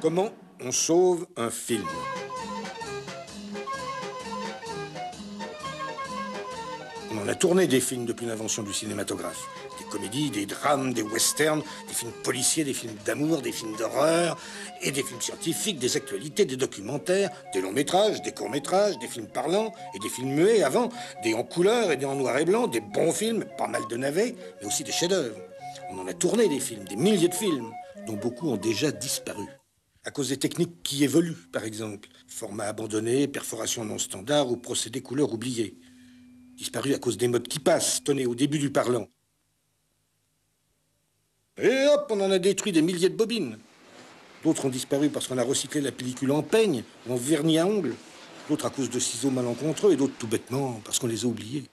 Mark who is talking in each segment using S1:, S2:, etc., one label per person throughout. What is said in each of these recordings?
S1: Comment on sauve un film? On en a tourné des films depuis l'invention du cinématographe. Des comédies, des drames, des westerns, des films policiers, des films d'amour, des films d'horreur, et des films scientifiques, des actualités, des documentaires, des longs métrages, des courts métrages, des films parlants et des films muets avant, des en couleur et des en noir et blanc, des bons films, pas mal de navets, mais aussi des chefs-d'œuvre. On en a tourné des films, des milliers de films, dont beaucoup ont déjà disparu. À cause des techniques qui évoluent, par exemple. Format abandonné, perforation non standard ou procédé couleur oublié. Disparu à cause des modes qui passent, tenez, au début du parlant. Et hop, on en a détruit des milliers de bobines. D'autres ont disparu parce qu'on a recyclé la pellicule en peigne ou en vernis à ongles. D'autres à cause de ciseaux malencontreux et d'autres tout bêtement parce qu'on les a oubliés.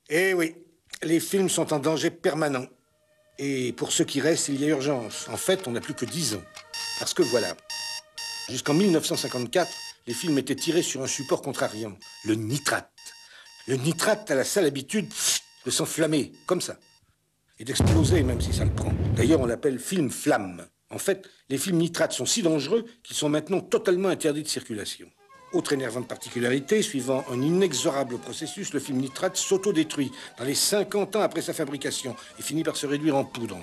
S1: Eh oui, les films sont en danger permanent. Et pour ceux qui restent, il y a urgence. En fait, on n'a plus que 10 ans. Parce que voilà, jusqu'en 1954, les films étaient tirés sur un support contrariant, le nitrate. Le nitrate a la sale habitude de s'enflammer, comme ça. Et d'exploser, même si ça le prend. D'ailleurs, on l'appelle film flamme. En fait, les films nitrates sont si dangereux qu'ils sont maintenant totalement interdits de circulation. Autre énervante particularité, suivant un inexorable processus, le film nitrate s'autodétruit dans les 50 ans après sa fabrication et finit par se réduire en poudre.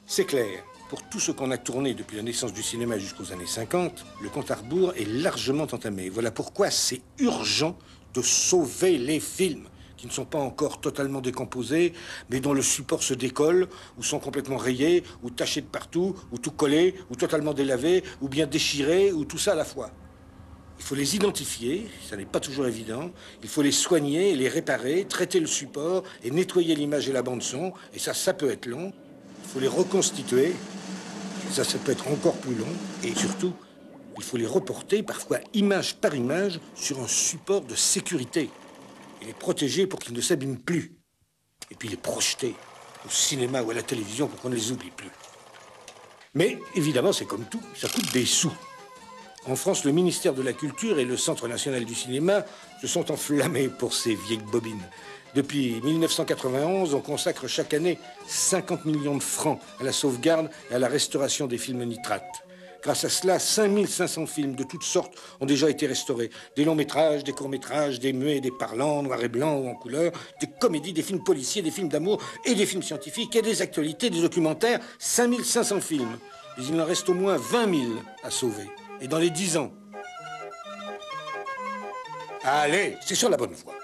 S1: C'est clair, pour tout ce qu'on a tourné depuis la naissance du cinéma jusqu'aux années 50, le compte à rebours est largement entamé. Voilà pourquoi c'est urgent de sauver les films qui ne sont pas encore totalement décomposés, mais dont le support se décolle, ou sont complètement rayés, ou tachés de partout, ou tout collés, ou totalement délavés, ou bien déchirés, ou tout ça à la fois. Il faut les identifier, ça n'est pas toujours évident. Il faut les soigner, les réparer, traiter le support et nettoyer l'image et la bande-son. Et ça peut être long. Il faut les reconstituer. Et ça peut être encore plus long. Et surtout, il faut les reporter, parfois image par image, sur un support de sécurité. Et les protéger pour qu'ils ne s'abîment plus. Et puis les projeter au cinéma ou à la télévision pour qu'on ne les oublie plus. Mais évidemment, c'est comme tout, ça coûte des sous. En France, le ministère de la Culture et le Centre national du cinéma se sont enflammés pour ces vieilles bobines. Depuis 1991, on consacre chaque année 50 millions de francs à la sauvegarde et à la restauration des films nitrates. Grâce à cela, 5500 films de toutes sortes ont déjà été restaurés. Des longs métrages, des courts métrages, des muets, des parlants, noir et blanc ou en couleur, des comédies, des films policiers, des films d'amour et des films scientifiques et des actualités, des documentaires. 5500 films. Mais il en reste au moins 20 000 à sauver. Et dans les 10 ans. Allez, c'est sur la bonne voie.